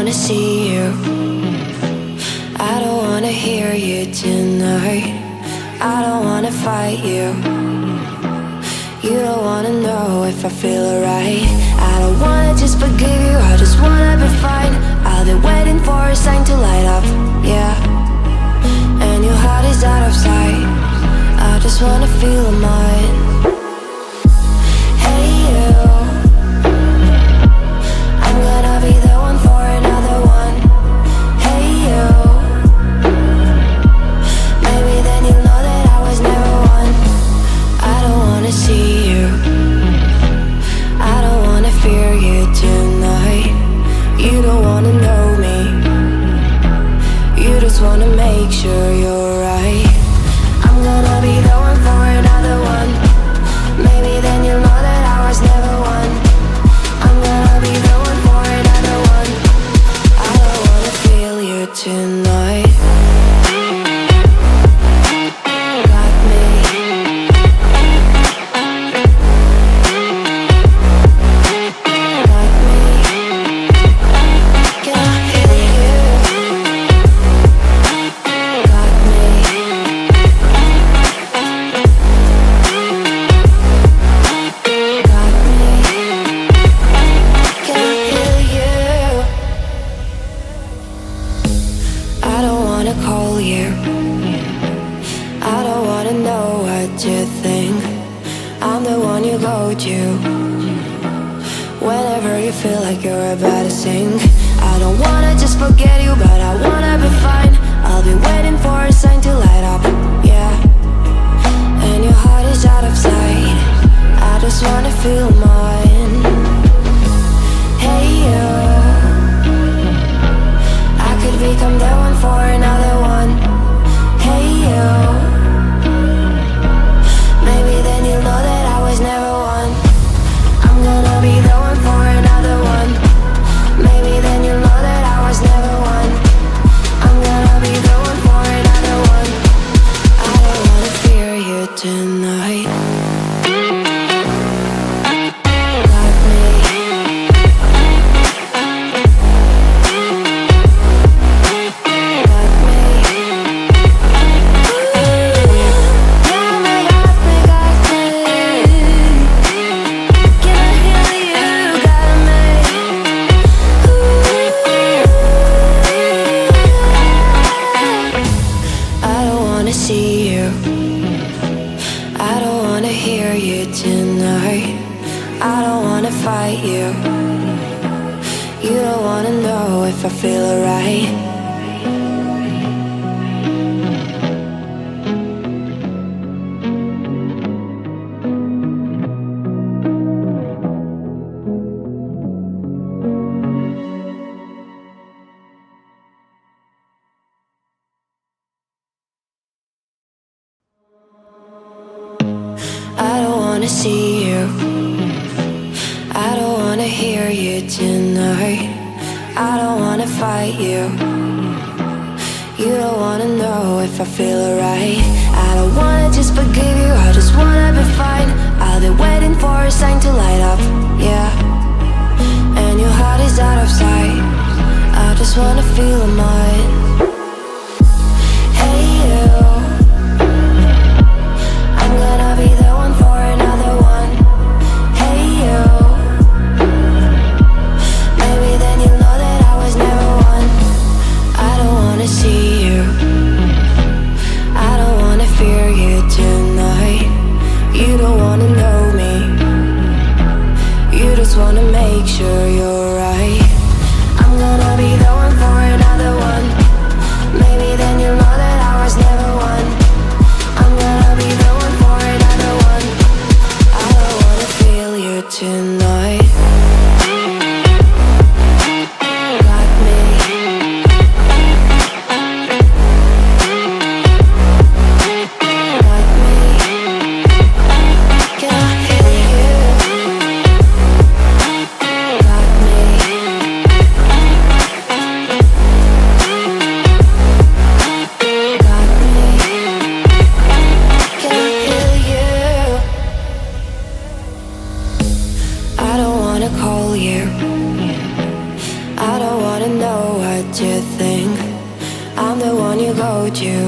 wanna see you. I don't wanna hear you tonight. I don't wanna fight you. You don't wanna know if I feel alright. I don't wanna just forgive you, I just wanna be fine. I'll be waiting for a sign to light up, yeah. And your heart is out of sight. I just wanna feel mine. Hey you, I'm gonna be the one for another one. Hey you, maybe then you'll know that I was never one. I don't wanna see you, I don't wanna fear you tonight. You don't wanna know me, you just wanna make sure you're right. I'm gonna be the one for another one. Maybe then you'll know that I was never one. I'm gonna be the one for another one. I don't wanna feel you tonight. Got me. Got me. Can I hear you? Got me. Got me. Can I hear you? I don't wanna call you. I don't wanna know what you think. I'm the one you go to whenever you feel like you're about to sink. I don't wanna just forget you, but I wanna be fine. I'll be waiting for a sign to light up, yeah. And your heart is out of sight. I just wanna feel mine. Hey you, I could become the one for another one. Hey you, maybe then you'll know that I was never one. I'm gonna be the one for another one. Maybe then you'll know that I was never one. I'm gonna be the one for another one. I don't wanna fear you tonight. Got me. Got me. Got me, got me, got me. Can I hear you? Got me. I don't wanna see you. I don't wanna hear you tonight. I don't wanna fight you. You don't wanna know if I feel alright. I don't wanna see you. I don't wanna hear you tonight. I don't wanna fight you. You don't wanna know if I feel alright. I don't wanna just forgive you, I just wanna be fine. I'll be waiting for a sign to light up, yeah. And your heart is out of sight. I just wanna feel mine. Hey you, I'm gonna be the one for another one. Hey you, maybe then you'll know that I was never one. I don't wanna see you, I don't wanna fear you tonight. You don't wanna know me, you just wanna make sure you're right. I'm gonna be the one for another one. Maybe then you'll know that I was never one. I'm gonna be the one for another one. I don't wanna feel you tonight. Got me. Got me. Can I hear you? Got me. Got me. Can I hear you? I don't wanna call you. I don't wanna know hold you.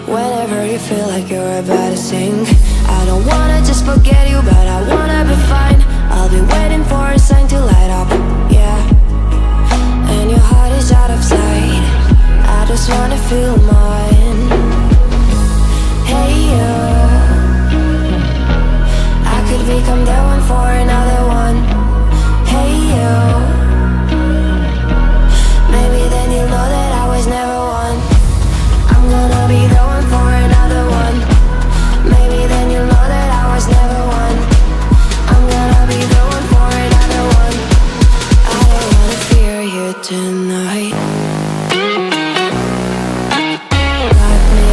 Whenever you feel like you're about to sink, I don't wanna just forget you, but I wanna be fine. I'll be waiting for a sign to light up, yeah. And your heart is out of sight, I just wanna feel mine. Hey you, I could become the one for another one. Hey you, maybe then you'll know that I was never one. I'm gonna be the one for another one. Maybe then you'll know that I was never one. I'm gonna be the one for another one. I don't wanna fear you tonight. Got me.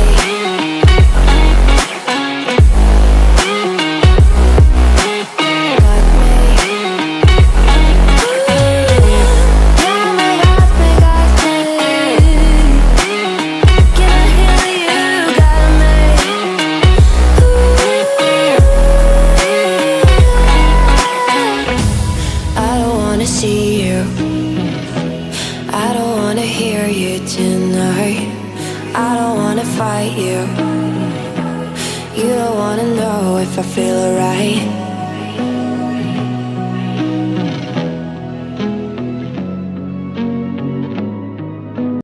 Got me. Yeah, my got me, got me. Can't heal you, got me. I don't wanna see you, I don't wanna hear you tonight. I don't wanna fight you, you don't wanna know if I feel alright.